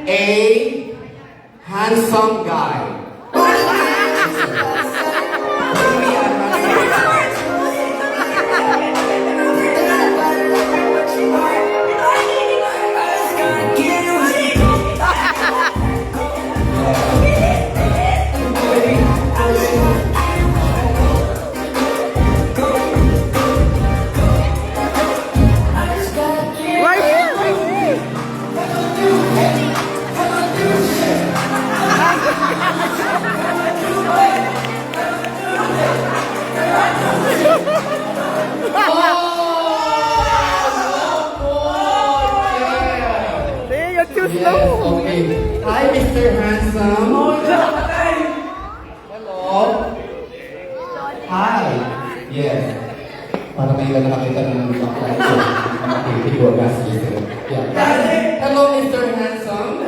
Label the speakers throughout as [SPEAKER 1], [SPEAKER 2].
[SPEAKER 1] a handsome guy. Yes, okay. Hi, Mr. Handsome. Hello. Hi. Yes. Para may ilan nakakita ng bakla ito. Yeah. Hello, Mr. Handsome.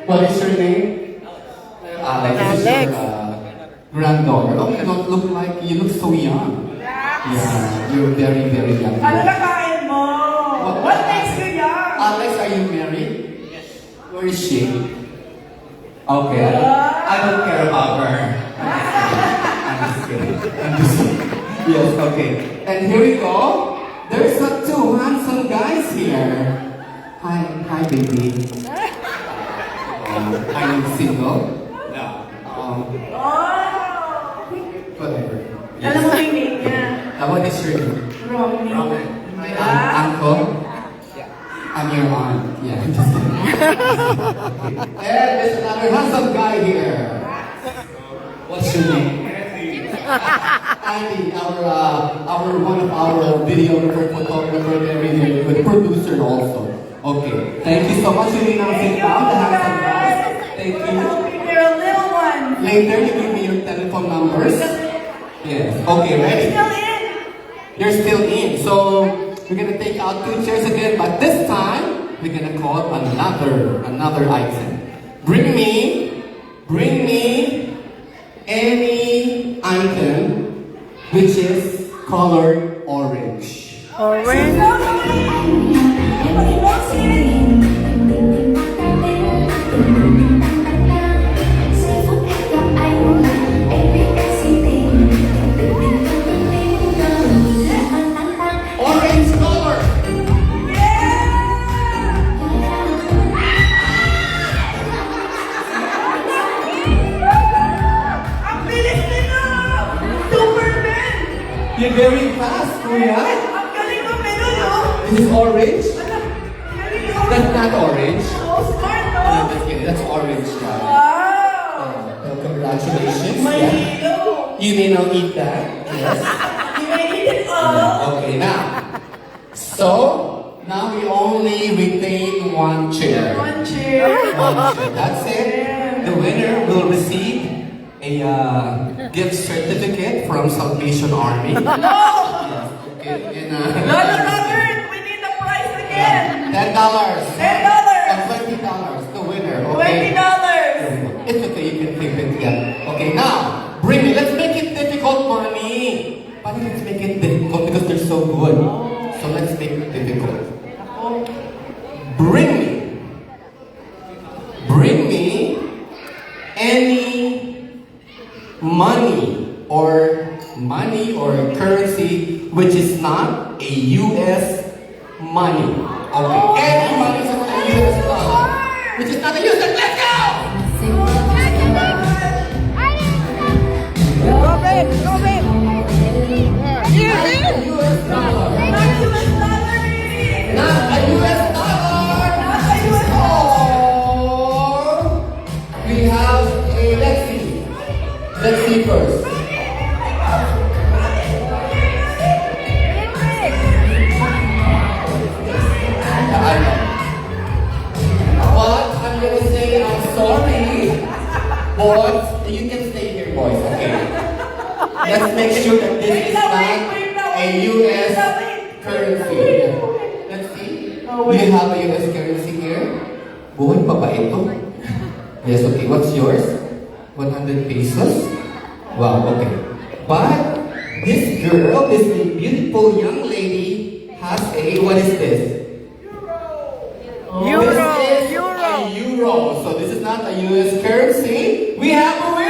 [SPEAKER 1] What is your name? Alex. This is your granddaughter. Oh, you don't look like, you look so young. Yeah, you're very, very young.
[SPEAKER 2] Ano na kain mo? What makes you young?
[SPEAKER 1] Alex, are you married? Yes. Where is she? Okay, I don't care about her. I'm just kidding. Yes, okay. And here we go. There's two handsome guys here. Hi, baby. Are you single? No. Whatever. Yes.
[SPEAKER 2] Alam mo yung name niya?
[SPEAKER 1] What is your name?
[SPEAKER 2] Romy.
[SPEAKER 1] Roman. My uncle. I'm your aunt. Yeah, I'm just kidding. And there's another handsome guy here. What's your name? Andy, our one of our videographer, photographer, everything, with producer also. Okay. Thank you so much. You may now sit down, the handsome guys. Thank you.
[SPEAKER 2] You're a little one.
[SPEAKER 1] Later, you give me your telephone numbers. Yes. Okay, ready?
[SPEAKER 2] Still in.
[SPEAKER 1] You're still in. So we're gonna take out 2 chairs again, but this time we're gonna call another item. Bring me any item which is colored orange.
[SPEAKER 2] Orange.
[SPEAKER 1] You're very fast, Kuya.
[SPEAKER 2] Ang galing mo, pero no?
[SPEAKER 1] This is orange?
[SPEAKER 2] Galing mo.
[SPEAKER 1] That's not orange.
[SPEAKER 2] So smart, no?
[SPEAKER 1] No, just kidding. That's orange, guys.
[SPEAKER 2] Wow.
[SPEAKER 1] Well, congratulations.
[SPEAKER 2] My
[SPEAKER 1] Yeah.
[SPEAKER 2] hero.
[SPEAKER 1] You may now eat that. Yes.
[SPEAKER 2] You may eat it all.
[SPEAKER 1] Okay, now. So, now we only retain 1 chair.
[SPEAKER 2] One chair.
[SPEAKER 1] 1 chair. That's it. The winner will receive a gift certificate from Salvation Army.
[SPEAKER 2] No!
[SPEAKER 1] Yes, okay. And,
[SPEAKER 2] No, Robert! We need the price again!
[SPEAKER 1] $10.
[SPEAKER 2] $10.
[SPEAKER 1] And $20. The winner. Okay.
[SPEAKER 2] $20!
[SPEAKER 1] It's okay, you can keep it together. Okay, now, bring me. Let's make it difficult, mommy. But let's make it difficult because they're so good. So let's make it difficult. Bring me any money or currency which is not a US money. Okay. Any money is not a US dollar. Which is not a US dollar. Let's go!
[SPEAKER 3] Robin! Robin!
[SPEAKER 1] US dollar. Not a US dollar. Oh, we have a let's see first. But I'm gonna say I'm sorry, but you can stay here, boys. Okay. Let's make sure that this is not a US currency. Let's see. Do you have a US currency here? Buhay pa ba ito? Yes, okay. What's yours? 100 pesos? Wow, okay. But this girl, this beautiful young lady, has a, what is this?
[SPEAKER 3] Euro!
[SPEAKER 1] This is
[SPEAKER 3] Euro!
[SPEAKER 1] a euro. So this is not a US currency. We have a